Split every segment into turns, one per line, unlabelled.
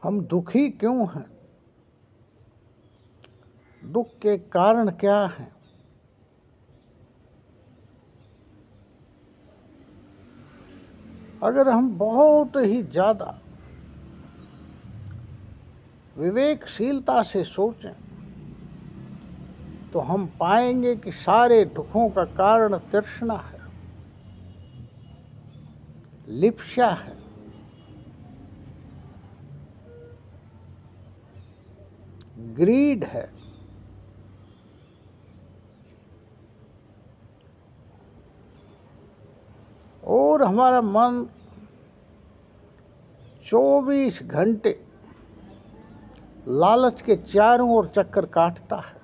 हम दुखी क्यों हैं, दुख के कारण क्या हैं। अगर हम बहुत ही ज़्यादा विवेकशीलता से सोचें तो हम पाएंगे कि सारे दुखों का कारण तृष्णा है, लिप्सा है, ग्रीड है। और हमारा मन 24 घंटे लालच के चारों ओर चक्कर काटता है।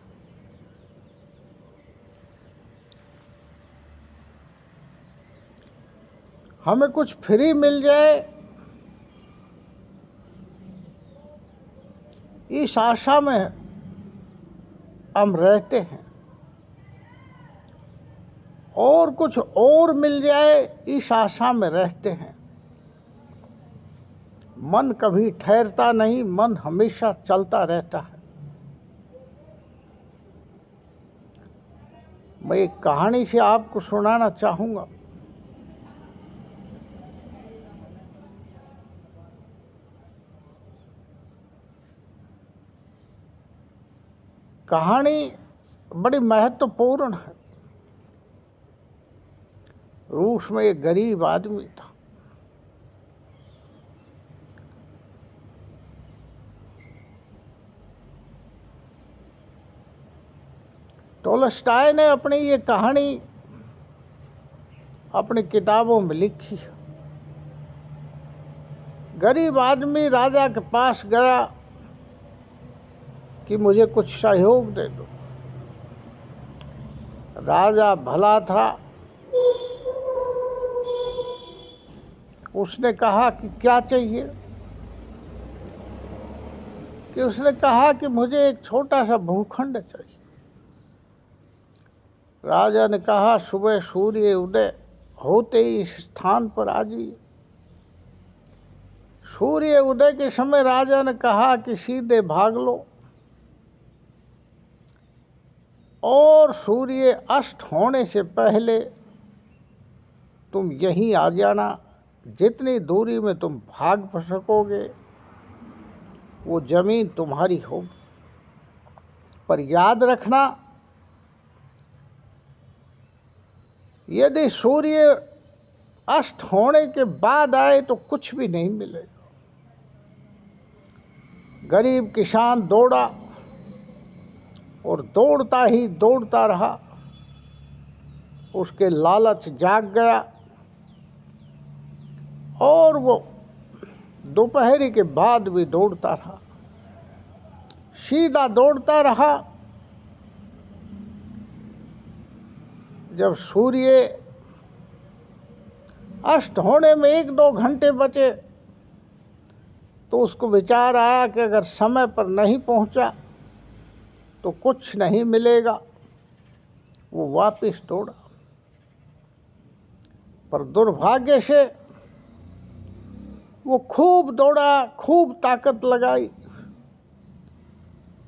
हमें कुछ फ्री मिल जाए इस आशा में हम रहते हैं, और कुछ और मिल जाए इस आशा में रहते हैं। मन कभी ठहरता नहीं, मन हमेशा चलता रहता है। मैं एक कहानी से आपको सुनाना चाहूँगा। कहानी बड़ी महत्वपूर्ण है। रूस में एक गरीब आदमी था। टोल्स्टॉय ने अपनी ये कहानी अपनी किताबों में लिखी। गरीब आदमी राजा के पास गया कि मुझे कुछ सहयोग दे दो। राजा भला था, उसने कहा कि क्या चाहिए। कि उसने कहा कि मुझे एक छोटा सा भूखंड चाहिए। राजा ने कहा सुबह सूर्य उदय होते ही इस स्थान पर आ जाइए। सूर्य उदय के समय राजा ने कहा कि सीधे भाग लो और सूर्य अस्त होने से पहले तुम यहीं आ जाना। जितनी दूरी में तुम भाग सकोगे वो जमीन तुम्हारी होगी, पर याद रखना यदि सूर्य अस्त होने के बाद आए तो कुछ भी नहीं मिलेगा। गरीब किसान दौड़ा और दौड़ता ही दौड़ता रहा। उसके लालच जाग गया और वो दोपहरी के बाद भी दौड़ता रहा, सीधा दौड़ता रहा। जब सूर्य अस्त होने में 1-2 घंटे बचे तो उसको विचार आया कि अगर समय पर नहीं पहुंचा तो कुछ नहीं मिलेगा। वो वापस दौड़ा, पर दुर्भाग्य से वो खूब दौड़ा, खूब ताकत लगाई,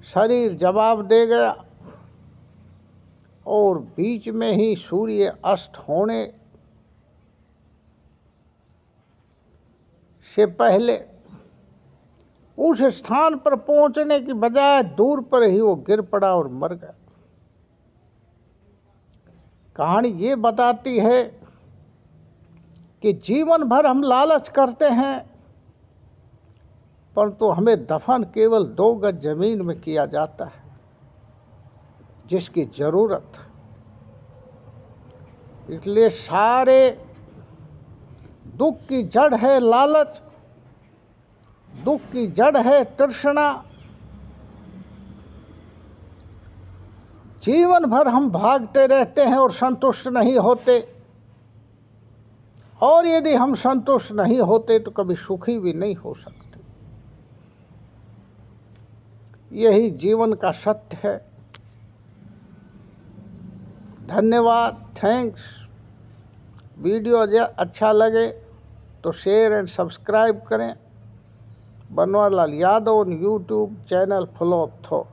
शरीर जवाब दे गया और बीच में ही सूर्य अस्त होने से पहले उस स्थान पर पहुंचने की बजाय दूर पर ही वो गिर पड़ा और मर गया। कहानी ये बताती है कि जीवन भर हम लालच करते हैं, परंतु हमें दफन केवल 2 गज जमीन में किया जाता है जिसकी जरूरत है। इसलिए सारे दुख की जड़ है लालच, दुख की जड़ है तृष्णा। जीवन भर हम भागते रहते हैं और संतुष्ट नहीं होते, और यदि हम संतुष्ट नहीं होते तो कभी सुखी भी नहीं हो सकते। यही जीवन का सत्य है। धन्यवाद, थैंक्स। वीडियो अच्छा लगे तो शेयर एंड सब्सक्राइब करें। Banwarilal Yadav on YouTube channel full of thoughts.